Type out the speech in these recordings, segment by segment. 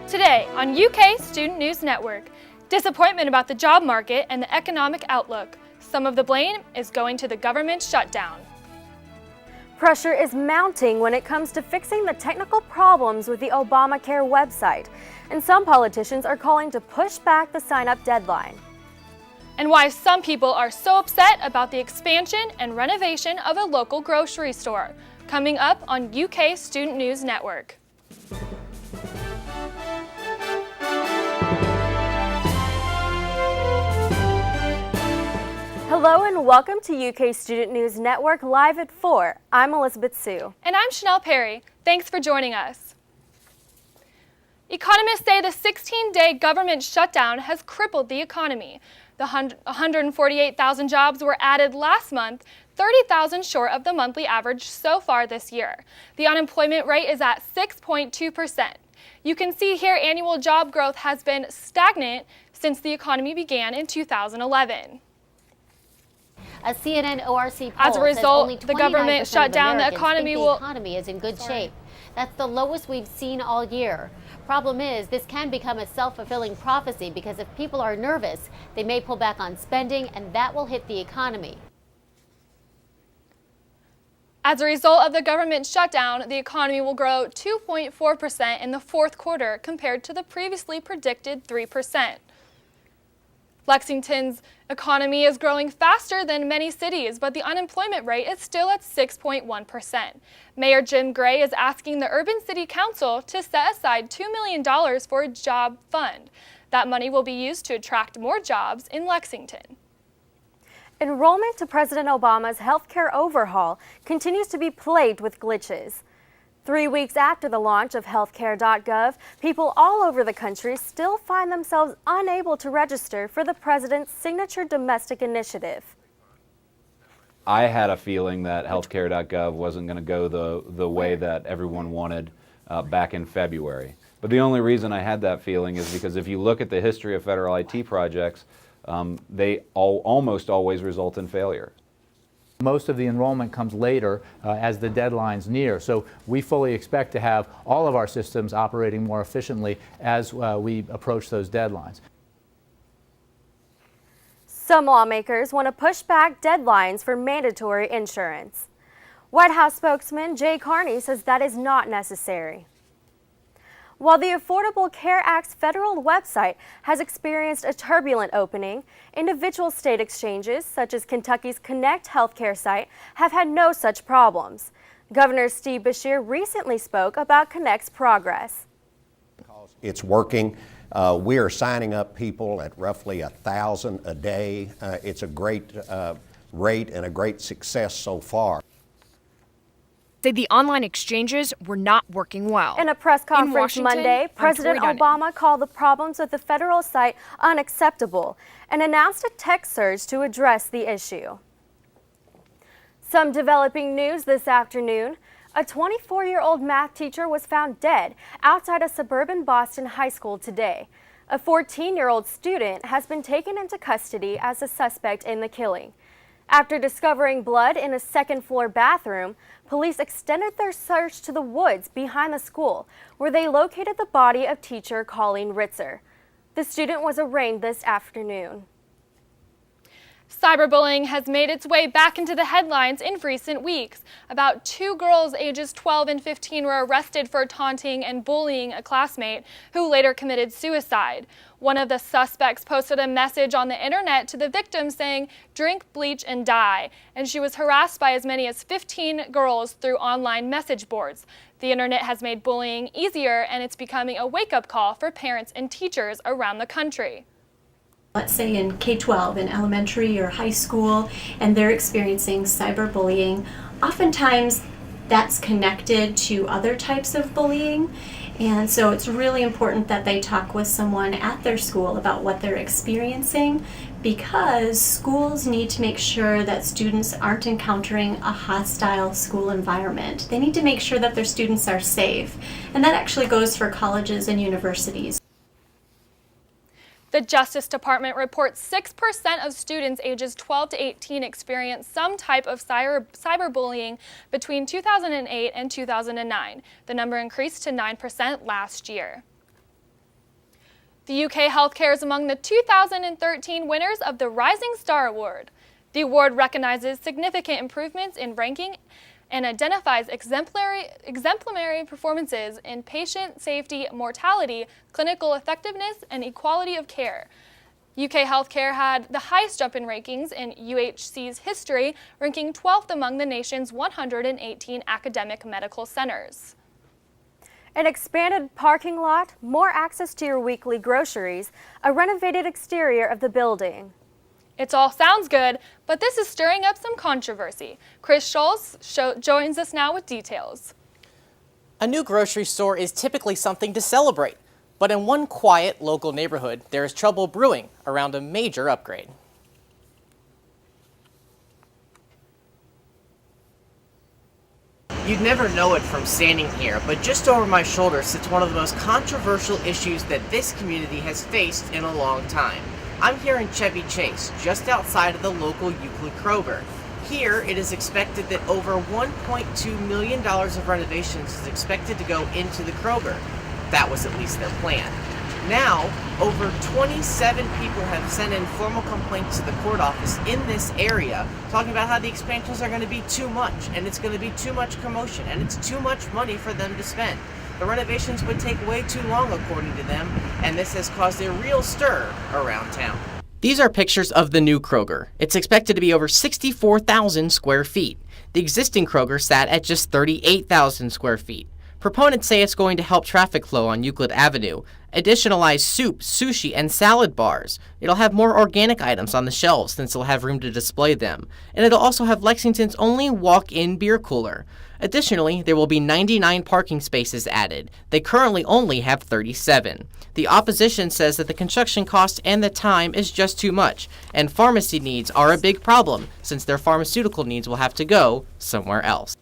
Today on UK Student News Network, disappointment about the job market and the economic outlook. Some of the blame is going to the government shutdown. Pressure is mounting when it comes to fixing the technical problems with the Obamacare website, and some politicians are calling to push back the sign-up deadline. And why some people are so upset about the expansion and renovation of a local grocery store. Coming up on UK Student News Network. Hello and welcome to UK Student News Network live at 4. I'm Elizabeth Sue. And I'm Chanel Perry. Thanks for joining us. Economists say the 16-day government shutdown has crippled the economy. The 148,000 jobs were added last month, 30,000 short of the monthly average so far this year. The unemployment rate is at 6.2%. You can see here annual job growth has been stagnant since the economy began in 2011. A CNN ORC poll As a result, says only the government shut down the economy is in good shape. That's the lowest we've seen all year. Problem is, this can become a self-fulfilling prophecy because if people are nervous, they may pull back on spending and that will hit the economy. As a result of the government shutdown, the economy will grow 2.4% in the fourth quarter compared to the previously predicted 3%. Lexington's economy is growing faster than many cities, but the unemployment rate is still at 6.1%. Mayor Jim Gray is asking the Urban City Council to set aside $2 million for a job fund. That money will be used to attract more jobs in Lexington. Enrollment to President Obama's healthcare overhaul continues to be plagued with glitches. 3 weeks after the launch of healthcare.gov, people all over the country still find themselves unable to register for the president's signature domestic initiative. I had a feeling that healthcare.gov wasn't going to go the way that everyone wanted back in February. But the only reason I had that feeling is because if you look at the history of federal IT projects, they almost always result in failure. Most of the enrollment comes later as the deadline's near, so we fully expect to have all of our systems operating more efficiently as we approach those deadlines. Some lawmakers want to push back deadlines for mandatory insurance. White House spokesman Jay Carney says that is not necessary. While the Affordable Care Act's federal website has experienced a turbulent opening, individual state exchanges, such as Kentucky's Connect healthcare site, have had no such problems. Governor Steve Beshear recently spoke about Connect's progress. It's working. We are signing up people at roughly 1,000 a day. It's a great rate and a great success so far. Say the online exchanges were not working well. In a press conference Monday, President Obama called the problems with the federal site unacceptable and announced a tech surge to address the issue. Some developing news this afternoon. A 24-year-old math teacher was found dead outside a suburban Boston high school today. A 14-year-old student has been taken into custody as a suspect in the killing. After discovering blood in a second-floor bathroom, police extended their search to the woods behind the school, where they located the body of teacher Colleen Ritzer. The student was arraigned this afternoon. Cyberbullying has made its way back into the headlines in recent weeks. About 2 girls ages 12 and 15 were arrested for taunting and bullying a classmate who later committed suicide. One of the suspects posted a message on the internet to the victim saying, "Drink bleach and die," and she was harassed by as many as 15 girls through online message boards. The internet has made bullying easier, and it's becoming a wake-up call for parents and teachers around the country. Let's say in K-12, in elementary or high school, and they're experiencing cyberbullying, oftentimes that's connected to other types of bullying. And so it's really important that they talk with someone at their school about what they're experiencing, because schools need to make sure that students aren't encountering a hostile school environment. They need to make sure that their students are safe. And that actually goes for colleges and universities. The Justice Department reports 6% of students ages 12 to 18 experienced some type of cyberbullying between 2008 and 2009. The number increased to 9% last year. The UK Healthcare is among the 2013 winners of the Rising Star Award. The award recognizes significant improvements in ranking and identifies exemplary performances in patient safety, mortality, clinical effectiveness, and equality of care. UK Healthcare had the highest jump in rankings in UHC's history, ranking 12th among the nation's 118 academic medical centers. An expanded parking lot, more access to your weekly groceries, a renovated exterior of the building. It all sounds good, but this is stirring up some controversy. Chris Schultz joins us now with details. A new grocery store is typically something to celebrate, but in one quiet local neighborhood, there is trouble brewing around a major upgrade. You'd never know it from standing here, but just over my shoulder sits one of the most controversial issues that this community has faced in a long time. I'm here in Chevy Chase, just outside of the local Euclid Kroger. Here, it is expected that over $1.2 million of renovations is expected to go into the Kroger. That was at least their plan. Now, over 27 people have sent in formal complaints to the court office in this area, talking about how the expansions are going to be too much, and it's going to be too much commotion, and it's too much money for them to spend. The renovations would take way too long, according to them, and this has caused a real stir around town. These are pictures of the new Kroger. It's expected to be over 64,000 square feet. The existing Kroger sat at just 38,000 square feet. Proponents say it's going to help traffic flow on Euclid Avenue, additionalize soup, sushi, and salad bars. It'll have more organic items on the shelves since it'll have room to display them. And it'll also have Lexington's only walk-in beer cooler. Additionally, there will be 99 parking spaces added. They currently only have 37. The opposition says that the construction cost and the time is just too much, and pharmacy needs are a big problem since their pharmaceutical needs will have to go somewhere else.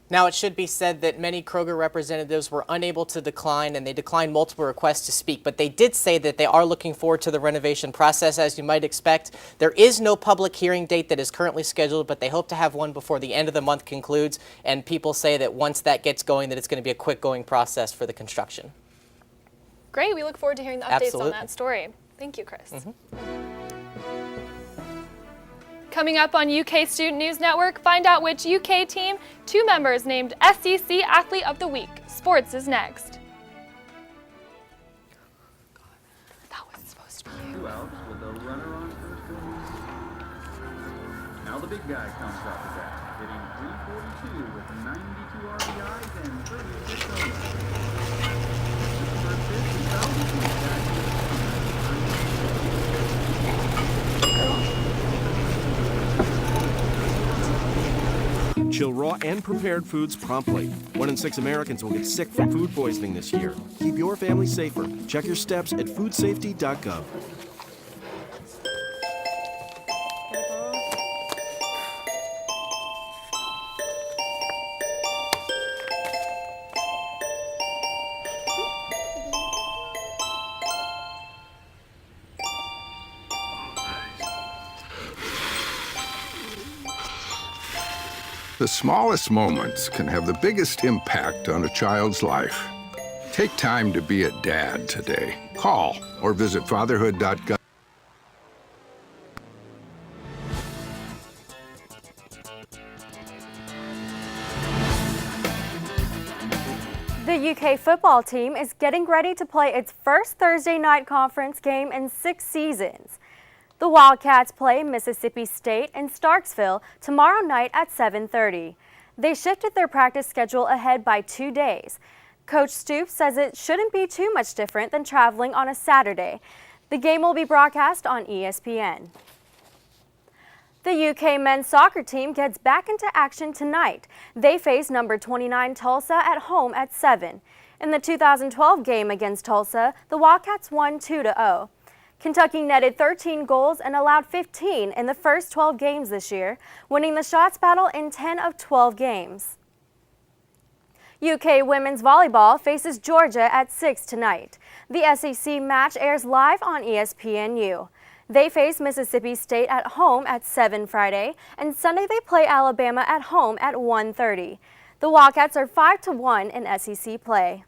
Now, it should be said that many Kroger representatives were unable to decline, and they declined multiple requests to speak, but they did say that they are looking forward to the renovation process, as you might expect. There is no public hearing date that is currently scheduled, but they hope to have one before the end of the month concludes, and people say that once that gets going, that it's going to be a quick-going process for the construction. Great. We look forward to hearing the updates on that story. Thank you, Chris. Coming up on UK Student News Network, find out which UK team 2 members named SEC Athlete of the Week. Sports is next. That was supposed to be you. 2 outs with a runner on first base. Now the big guy comes off the bat, hitting .342 with 92 RBIs and 36 homers. First pitch is out to the back. Chill raw and prepared foods promptly. 1 in 6 Americans will get sick from food poisoning this year. Keep your family safer. Check your steps at foodsafety.gov. The smallest moments can have the biggest impact on a child's life. Take time to be a dad today. Call or visit fatherhood.gov. The UK football team is getting ready to play its first Thursday night conference game in 6 seasons. The Wildcats play Mississippi State in Starksville tomorrow night at 7:30. They shifted their practice schedule ahead by 2 days. Coach Stoops says it shouldn't be too much different than traveling on a Saturday. The game will be broadcast on ESPN. The UK men's soccer team gets back into action tonight. They face number 29 Tulsa at home at 7. In the 2012 game against Tulsa, the Wildcats won 2-0. Kentucky netted 13 goals and allowed 15 in the first 12 games this year, winning the shots battle in 10 of 12 games. UK women's volleyball faces Georgia at 6 tonight. The SEC match airs live on ESPNU. They face Mississippi State at home at 7 Friday, and Sunday they play Alabama at home at 1:30. The Wildcats are 5-1 in SEC play.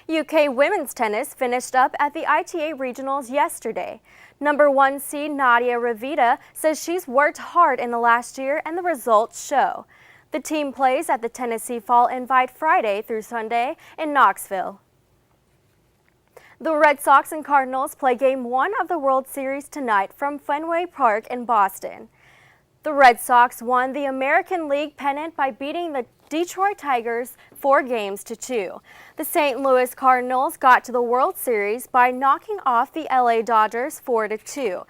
UK women's tennis finished up at the ITA Regionals yesterday. Number 1 seed Nadia Ravita says she's worked hard in the last year and the results show. The team plays at the Tennessee Fall Invite Friday through Sunday in Knoxville. The Red Sox and Cardinals play Game 1 of the World Series tonight from Fenway Park in Boston. The Red Sox won the American League pennant by beating the Detroit Tigers 4-2. The St. Louis Cardinals got to the World Series by knocking off the LA Dodgers 4-2.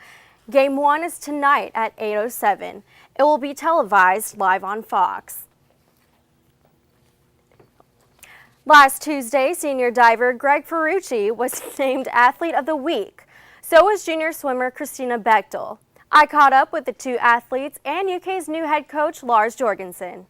Game 1 is tonight at 8:07. It will be televised live on Fox. Last Tuesday, senior diver Greg Ferrucci was named Athlete of the Week. So was junior swimmer Christina Bechtel. I caught up with the two athletes and UK's new head coach Lars Jorgensen.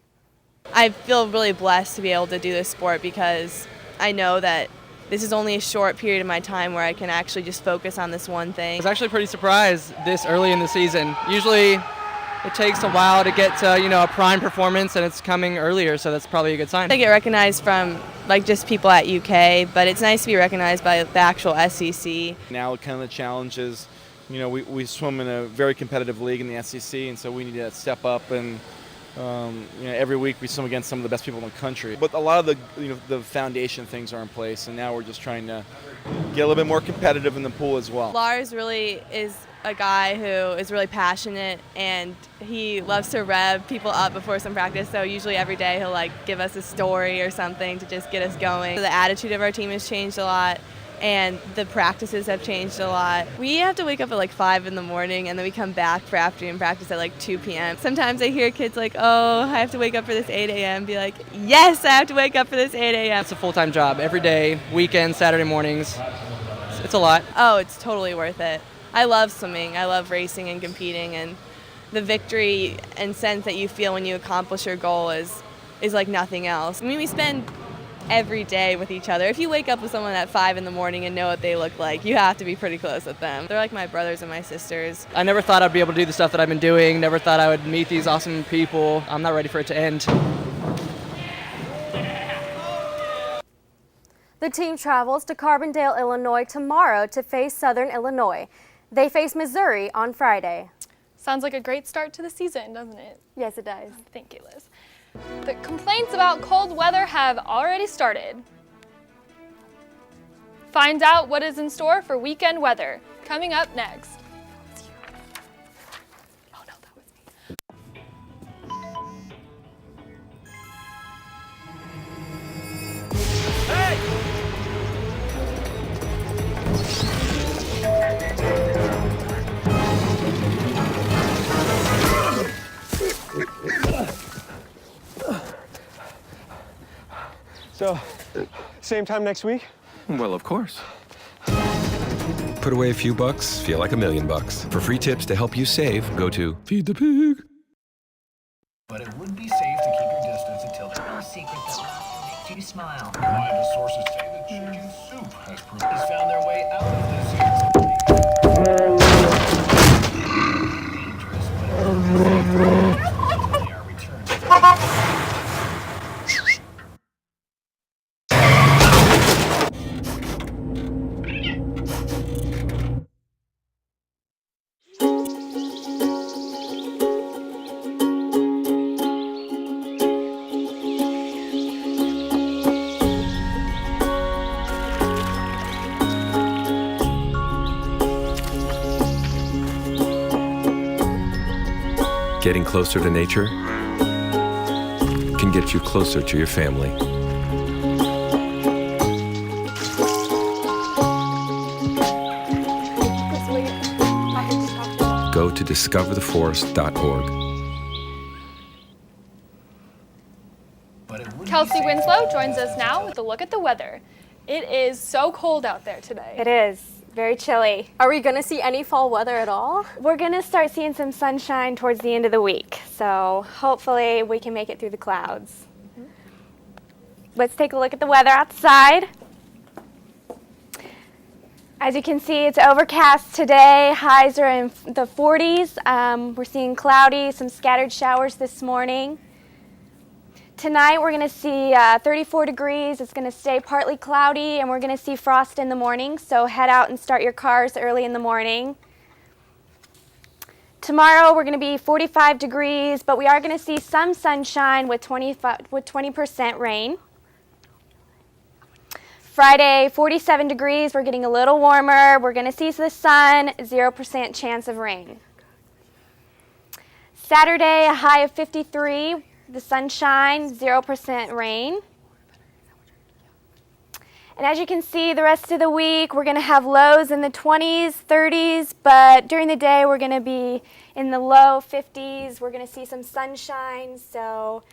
I feel really blessed to be able to do this sport because I know that this is only a short period of my time where I can actually just focus on this one thing. I was actually pretty surprised this early in the season. Usually it takes a while to get to, a prime performance, and it's coming earlier, so that's probably a good sign. I get recognized from just people at UK, but it's nice to be recognized by the actual SEC. Now kind of the challenge is, we swim in a very competitive league in the SEC, and so we need to step up and every week we swim against some of the best people in the country. But a lot of the foundation things are in place, and now we're just trying to get a little bit more competitive in the pool as well. Lars really is a guy who is really passionate, and he loves to rev people up before some practice, so usually every day he'll give us a story or something to just get us going. The attitude of our team has changed a lot, and the practices have changed a lot. We have to wake up at 5 in the morning, and then we come back for afternoon practice at 2 p.m. Sometimes I hear kids oh, I have to wake up for this 8 a.m. Be like, yes, I have to wake up for this 8 a.m. It's a full-time job every day, weekends, Saturday mornings. It's a lot. Oh, it's totally worth it. I love swimming. I love racing and competing, and the victory and sense that you feel when you accomplish your goal is like nothing else. I mean, we spend every day with each other. If you wake up with someone at 5 in the morning and know what they look like, you have to be pretty close with them. They're like my brothers and my sisters. I never thought I'd be able to do the stuff that I've been doing, never thought I would meet these awesome people. I'm not ready for it to end. The team travels to Carbondale, Illinois tomorrow to face Southern Illinois. They face Missouri on Friday. Sounds like a great start to the season, doesn't it? Yes, it does. Thank you, Liz. The complaints about cold weather have already started. Find out what is in store for weekend weather, coming up next. Oh no, that was me. So, same time next week? Well, of course. Put away a few bucks, feel like $1 million. For free tips to help you save, go to Feed the Pig. But it would be safe to keep your distance until there's no secret that will make you smile. Reliable sources say that chicken soup has found their way out of this dangerous, but they are returned. Getting closer to nature can get you closer to your family. Go to discovertheforest.org. Kelsey Winslow joins us now with a look at the weather. It is so cold out there today. It is. Very chilly. Are we going to see any fall weather at all? We're going to start seeing some sunshine towards the end of the week, so hopefully we can make it through the clouds. Let's take a look at the weather outside. As you can see, it's overcast today. Highs are in the 40s. We're seeing cloudy, some scattered showers this morning. Tonight we're going to see 34 degrees. It's going to stay partly cloudy, and we're going to see frost in the morning, so head out and start your cars early in the morning. Tomorrow we're going to be 45 degrees, but we are going to see some sunshine with 20% rain. Friday, 47 degrees. We're getting a little warmer. We're going to see the sun, 0% chance of rain. Saturday, a high of 53. The sunshine, 0% rain. And as you can see, the rest of the week, we're going to have lows in the 20s, 30s, but during the day, we're going to be in the low 50s. We're going to see some sunshine, so,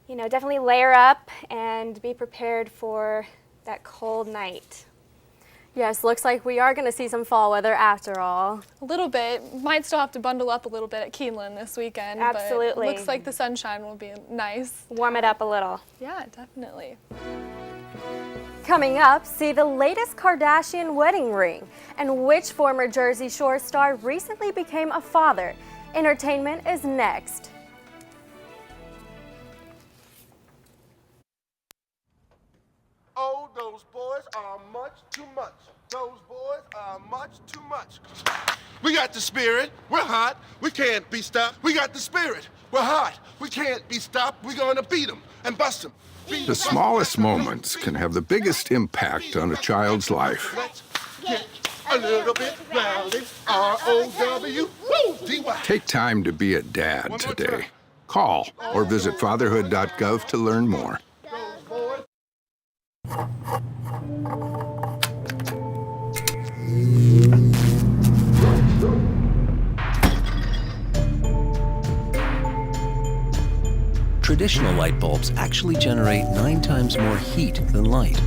you know, definitely layer up and be prepared for that cold night. Yes, looks like we are going to see some fall weather after all. A little bit. Might still have to bundle up a little bit at Keeneland this weekend. Absolutely. But looks like the sunshine will be nice. Warm it up a little. Yeah, definitely. Coming up, see the latest Kardashian wedding ring and which former Jersey Shore star recently became a father. Entertainment is next. Oh, those boys are much too much. Those boys are much too much. We got the spirit. We're hot. We can't be stopped. We got the spirit. We're hot. We can't be stopped. We're gonna beat them and bust them. The smallest moments can have the biggest impact on a child's life. Let's get a little bit rowdy. R-O-W-D-Y. Take time to be a dad today. Call or visit fatherhood.gov to learn more. Traditional light bulbs actually generate 9 times more heat than light.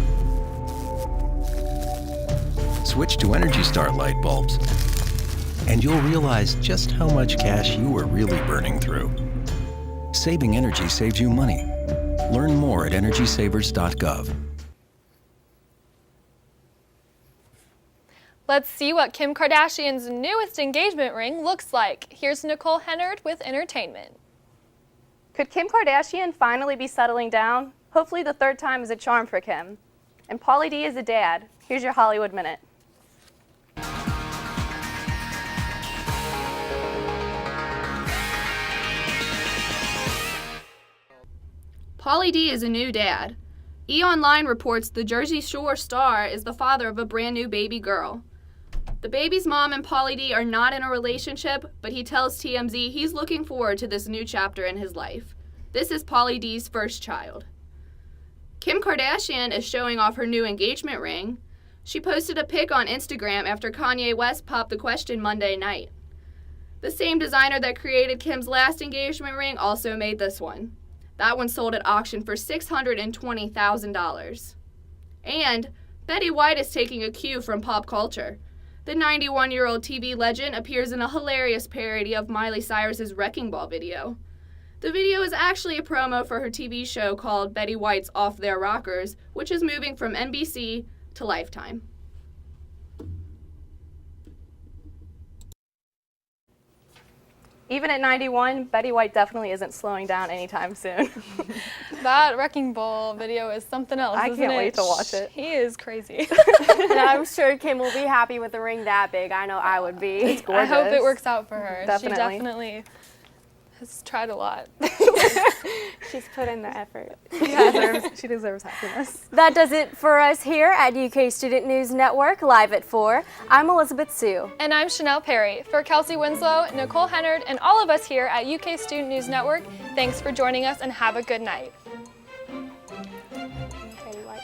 Switch to Energy Star light bulbs, and you'll realize just how much cash you are really burning through. Saving energy saves you money. Learn more at EnergySavers.gov. Let's see what Kim Kardashian's newest engagement ring looks like. Here's Nicole Hennard with entertainment. Could Kim Kardashian finally be settling down? Hopefully the third time is a charm for Kim. And Pauly D is a dad. Here's your Hollywood Minute. Pauly D is a new dad. E! Online reports the Jersey Shore star is the father of a brand new baby girl. The baby's mom and Pauly D are not in a relationship, but he tells TMZ he's looking forward to this new chapter in his life. This is Pauly D's first child. Kim Kardashian is showing off her new engagement ring. She posted a pic on Instagram after Kanye West popped the question Monday night. The same designer that created Kim's last engagement ring also made this one. That one sold at auction for $620,000. And Betty White is taking a cue from pop culture. The 91-year-old TV legend appears in a hilarious parody of Miley Cyrus's Wrecking Ball video. The video is actually a promo for her TV show called Betty White's Off Their Rockers, which is moving from NBC to Lifetime. Even at 91, Betty White definitely isn't slowing down anytime soon. That Wrecking Ball video is something else, I isn't can't it? wait to watch it. He is crazy. And I'm sure Kim will be happy with a ring that big. I know I would be. It's gorgeous. I hope it works out for her. Definitely. She definitely has tried a lot. She's put in the effort. She deserves happiness. That does it for us here at UK Student News Network, live at 4. I'm Elizabeth Sue. And I'm Chanel Perry. For Kelsey Winslow, Nicole Hennard, and all of us here at UK Student News Network, thanks for joining us and have a good night. Betty White.